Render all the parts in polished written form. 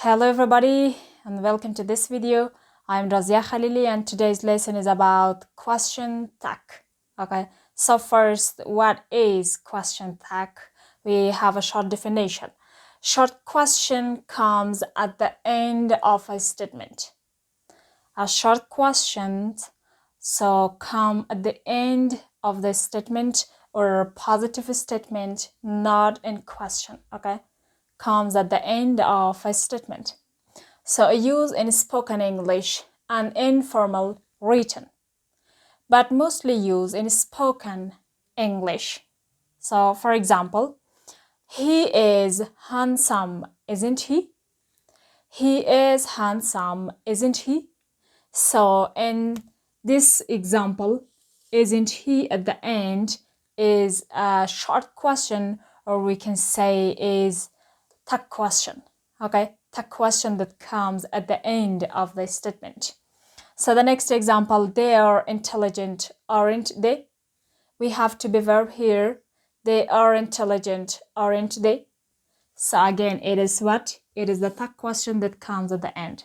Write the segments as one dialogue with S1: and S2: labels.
S1: Hello everybody and welcome to this video. I'm Razia Khalili and today's lesson is about question tag. Okay, so first, what is question tag? We have a short definition. Short question comes at the end of a statement. A short question come at the end of the statement or a positive statement, not in question. Okay, comes at the end of a statement. So used in spoken English and informal written, but mostly used in spoken English. So for example, he is handsome, isn't he? He is handsome, isn't he? So in this example, isn't he at the end is a short question, or we can say is tag question. Okay, tag question that comes at the end of the statement. So the next example, they are intelligent, aren't they? We have to be verb here. They are intelligent, aren't they? So again, it is what? It is the tag question that comes at the end.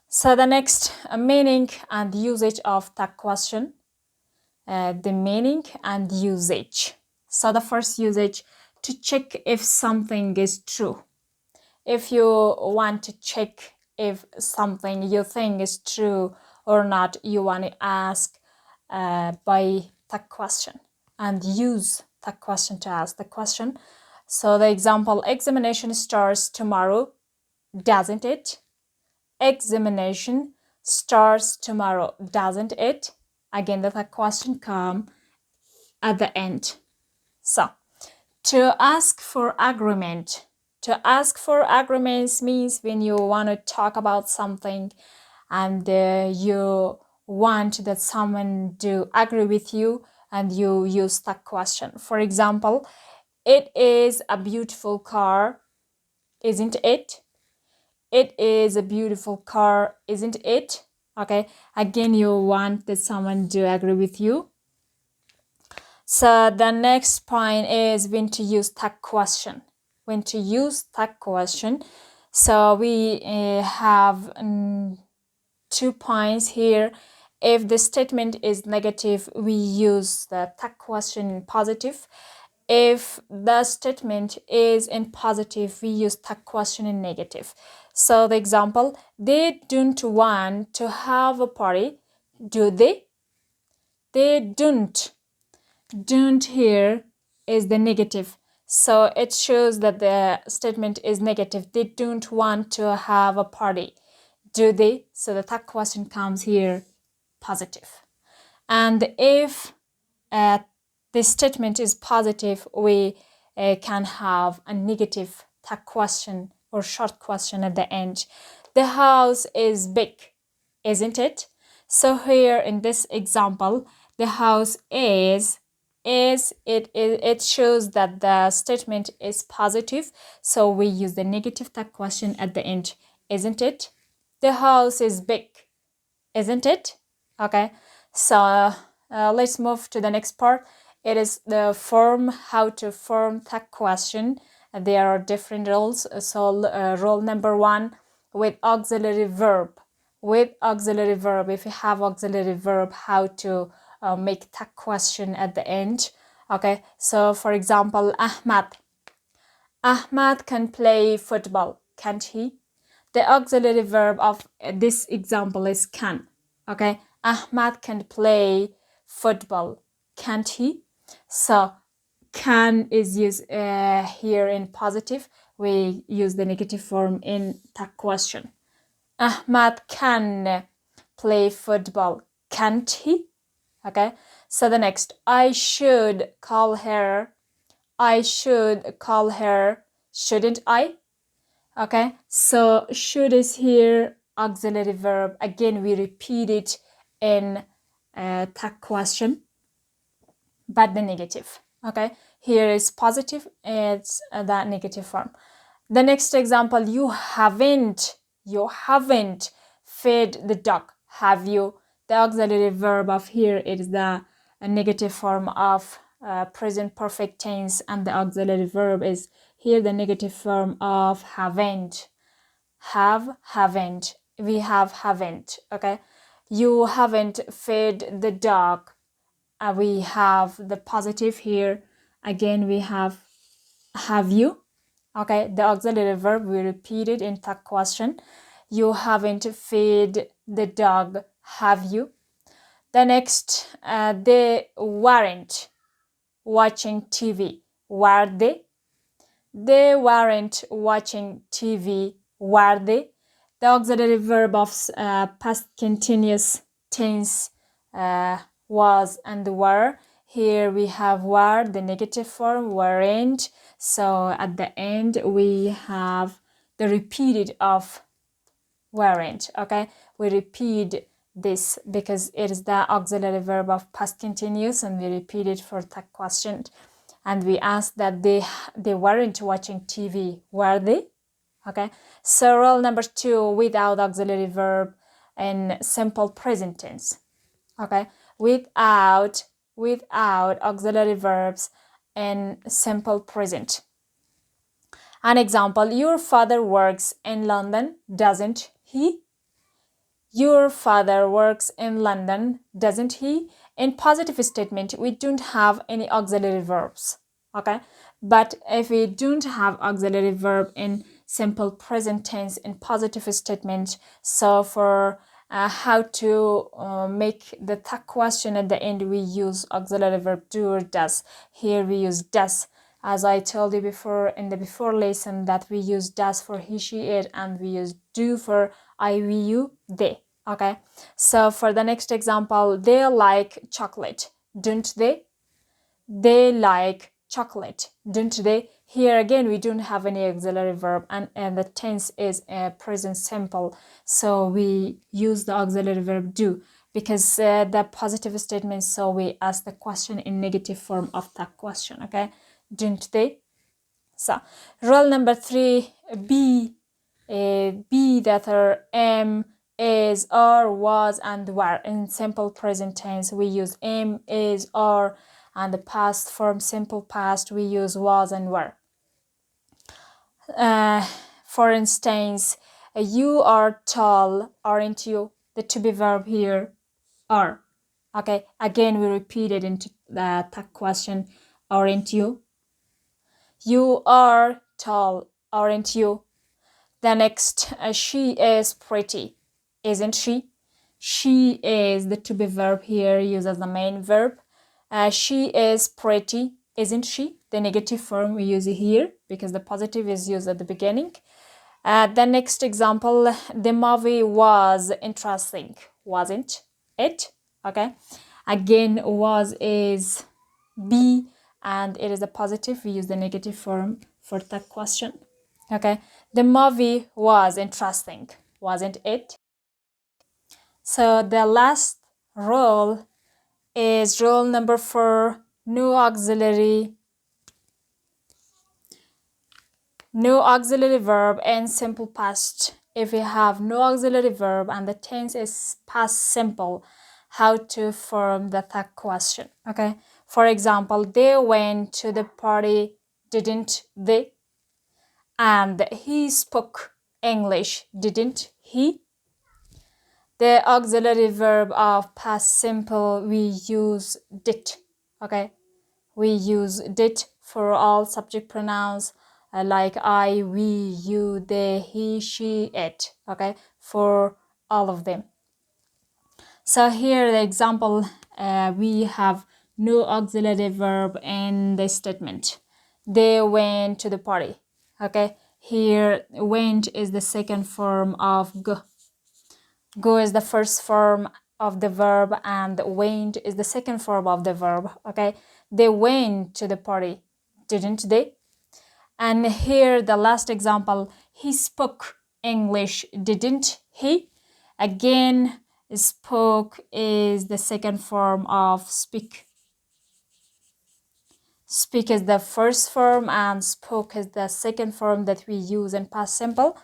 S1: So the next, meaning and usage of tag question. The meaning and usage. So the first usage, to check if something is true. If you want to check if something you think is true or not, you want to ask by tag question and use tag question to ask the question. So the example, examination starts tomorrow, doesn't it? Examination starts tomorrow, doesn't it? Again, the tag question come at the end. So, to ask for agreement. To ask for agreements means when you want to talk about something and you want that someone to agree with you and you use that question. For example, it is a beautiful car, isn't it? It is a beautiful car, isn't it? Okay, again, you want that someone to agree with you. So the next point is when to use tag question. When to use tag question. So we have 2 points here. If the statement is negative, we use the tag question in positive. If the statement is in positive, we use tag question in negative. So the example, they don't want to have a party, do they? They don't. Don't here is the negative. So it shows that the statement is negative. They don't want to have a party, do they? So the tag question comes here positive. And if the statement is positive, we can have a negative tag question or short question at the end. The house is big, isn't it? So here in this example, the house is it shows that the statement is positive, so we use the negative tag question at the end. Isn't it? The house is big, isn't it? Okay, so let's move to the next part. It is the form, how to form tag question. There are different rules. So rule number 1, with auxiliary verb. With auxiliary verb, if you have auxiliary verb, how to make tag question at the end. Okay, so for example, Ahmad can play football, can't he? The auxiliary verb of this example is can. Okay, Ahmad can play football, can't he? So can is used here in positive. We use the negative form in tag question. Ahmad can play football, can't he? Okay, so the next, I should call her, shouldn't I? Okay, so should is here auxiliary verb. Again, we repeat it in tag question, but the negative. Okay, here is positive, it's the negative form. The next example, you haven't fed the dog, have you? The auxiliary verb of here is the negative form of present perfect tense, and the auxiliary verb is Here the negative form of haven't. Have, haven't. We have, haven't. Okay. You haven't fed the dog. We have the positive here. Again, we have you. Okay. The auxiliary verb, we repeat it in the question. You haven't fed the dog, have you? The next, they weren't watching TV. Were they? They weren't watching TV, were they? The auxiliary verb of past continuous tense was and were. Here we have were, the negative form, weren't. So at the end we have the repeated of weren't. Okay, we repeat this because it is the auxiliary verb of past continuous, and we repeat it for the question. And we ask that they weren't watching TV, were they? Okay, so rule number 2, without auxiliary verb in simple present tense. Okay, without auxiliary verbs in simple present. An example, your father works in London, doesn't he? Your father works in London, doesn't he? In positive statement, we don't have any auxiliary verbs, okay? But if we don't have auxiliary verb in simple present tense in positive statement, so for how to make the question at the end, we use auxiliary verb do or does. Here we use does. As I told you before in the before lesson that we use does for he, she, it, and we use do for I, we, you, they. Okay, so for the next example, they like chocolate, don't they? They like chocolate, don't they? Here again, we don't have any auxiliary verb, and the tense is present simple. So we use the auxiliary verb do because the positive statement, so we ask the question in negative form of that question, okay? Don't they? So, rule number 3, be that are am, is, are, was, and were. In simple present tense, we use am, is, are, and the past form, simple past, we use was and were. For instance, you are tall, aren't you? The to be verb here, are. Okay, again, we repeat it into the question, aren't you? You are tall, aren't you? The next, she is pretty, isn't she? She is the to be verb here used as the main verb. She is pretty, isn't she? The negative form we use here because the positive is used at the beginning. The next example, the movie was interesting, wasn't it? Okay. Again, was is be, and it is a positive. We use the negative form for that question. Okay, the movie was interesting, wasn't it? So the last rule is rule number 4, no auxiliary verb and simple past. If we have no auxiliary verb and the tense is past simple, how to form the question, okay? For example, they went to the party, didn't they? And he spoke English, didn't he? The auxiliary verb of past simple, we use did, okay? We use did for all subject pronouns like I, we, you, they, he, she, it, okay? For all of them. So here the example, we have no auxiliary verb in the statement. They went to the party, okay? Here, went is the second form of go. Go is the first form of the verb and went is the second form of the verb, okay? They went to the party, didn't they? And here the last example, he spoke English, didn't he? Again, spoke is the second form of speak. Speak is the first form and spoke is the second form that we use in past simple.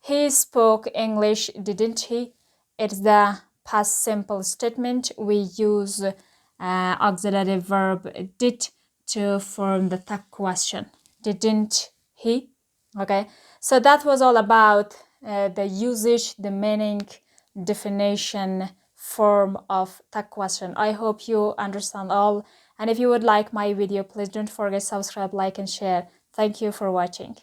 S1: He spoke English, didn't he? It's the past simple statement. We use auxiliary verb did to form the question. Didn't he. Okay, so that was all about the usage, the meaning, definition, form of tag question. I hope you understand all, and if you would like my video, please don't forget subscribe, like, and share. Thank you for watching.